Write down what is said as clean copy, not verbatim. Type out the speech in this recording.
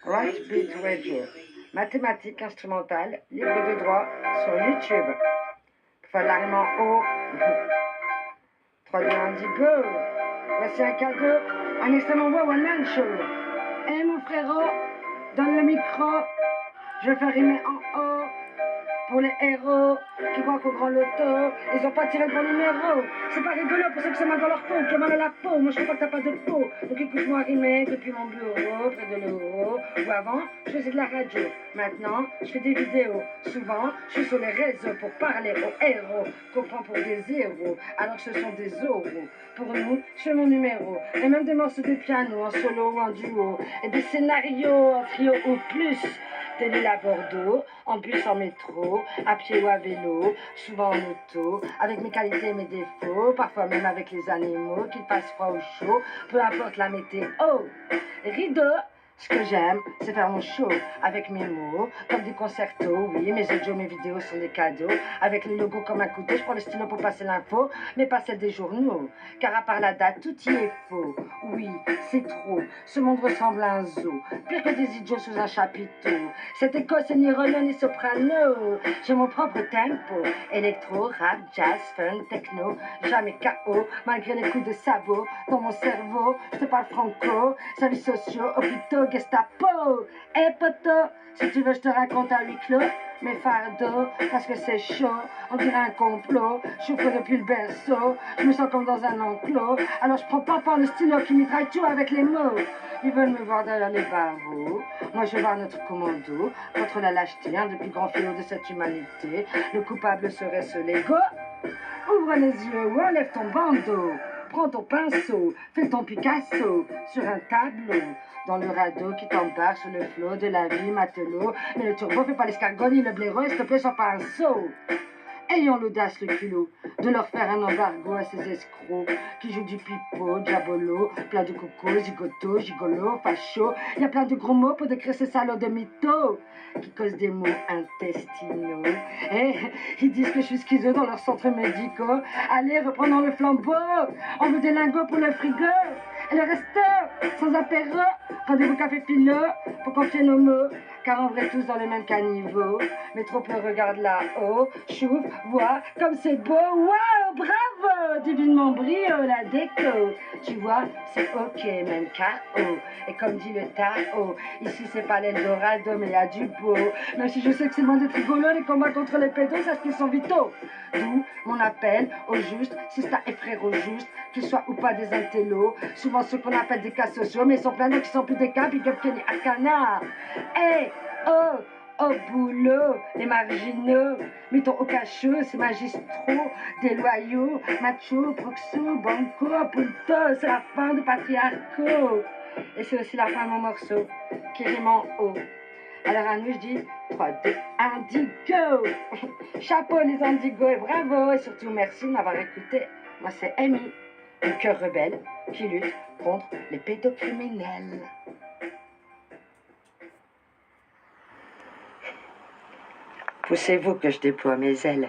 Right Beat Radio. Mathématiques instrumentales, libre de droit, sur YouTube. Pour faire de la rime en haut. 3, 2, 1, Indigo. Voici un cadeau, un extrêmement beau one-man show. Eh mon frérot, donne le micro. Je vais faire rimer en haut. Pour les héros qui voient qu'au grand loto, ils ont pas tiré le bon numéro. C'est pas rigolo pour ceux qui sont mal dans leur peau, qui ont mal à la peau. Moi je crois pas que t'as pas de peau. Donc écoute-moi rimer depuis mon bureau, près de l'euro. Ou avant, je faisais de la radio. Maintenant, je fais des vidéos. Souvent, je suis sur les réseaux pour parler aux héros qu'on prend pour des héros, alors que ce sont des oraux. Pour nous, je fais mon numéro. Et même des morceaux de piano en solo ou en duo. Et des scénarios en trio ou plus. De Lille à Bordeaux, en bus, en métro, à pied ou à vélo, souvent en auto, avec mes qualités et mes défauts, parfois même avec les animaux, qu'ils fassent froid ou chaud, peu importe la météo. Rideau, ce que j'aime, c'est faire mon show avec mes mots, comme des concertos, oui, mes audios, mes vidéos sont des cadeaux, avec les logos comme un couteau, je prends le stylo pour passer l'info, mais pas celle des journaux, car à part la date, tout y est faux, oui, c'est trop, ce monde ressemble à un zoo, pire que des idiots sous un chapiteau, cette école c'est ni relais ni soprano, j'ai mon propre tempo, électro, rap, jazz, funk, techno, jamais KO, malgré les coups de sabot, dans mon cerveau, je te parle franco, services sociaux, hôpitaux, Gestapo, hey poto, si tu veux je te raconte à huis clos mes fardeaux, parce que c'est chaud, on dirait un complot, je souffre depuis le berceau, je me sens comme dans un enclos, alors je prends pas par le stylo qui mitraille tout avec les mots, ils veulent me voir derrière les barreaux, moi je vais voir notre commando, contre la lâcheté, un des plus grands fléaux de cette humanité, le coupable serait ce Lego, ouvre les yeux ou enlève ton bandeau, prends ton pinceau, fais ton Picasso sur un tableau. Dans le radeau qui t'embarque sur le flot de la vie matelot. Mais le turbo fait pas l'escargot ni le blaireau, s'il te plaît, sois pas un sot. Ayons l'audace, le culot, de leur faire un embargo à ces escrocs qui jouent du pipeau, diabolo, plein de coco, zigoto, gigolo, facho. Il y a plein de gros mots pour décrire ces salauds de mythos qui causent des mots intestinaux. Et ils disent que je suis schizo dans leurs centres médicaux. Allez, reprenons le flambeau, on veut des lingots pour le frigo. Et le resto, sans apéro, rendez-vous café philo pour confier nos mots. Car on vrai tous dans le même caniveau. Mais trop peu regardent là-haut, chouf, vois, comme c'est beau, waouh, bravo, divinement brio, la déco. Tu vois, c'est ok, même KO. Et comme dit le Tao, ici c'est pas l'Eldorado, mais y a du beau. Même si je sais que c'est loin d'être rigolo, les combats contre les pédos, sache qu'ils sont vitaux. D'où mon appel aux justes, sista et frères justes, qu'ils soient ou pas des intellos, souvent ceux qu'on appelle des cas sociaux, mais ils sont plein d'autres qui sont plus des cas, puis comme Kenny Akana. Hey, oh, au boulot, les marginaux, mettons au cachot, c'est magistraux, des loyaux, machos, proxo, banco, punto, c'est la fin de patriarcat. Et c'est aussi la fin de mon morceau, qui rime en haut. Alors à nous, je dis 3, 2, Indigo. Chapeau les indigos et bravo. Et surtout, merci de m'avoir écouté. Moi, c'est Amy, une cœur rebelle qui lutte contre les pédocriminels. Poussez-vous que je déploie mes ailes.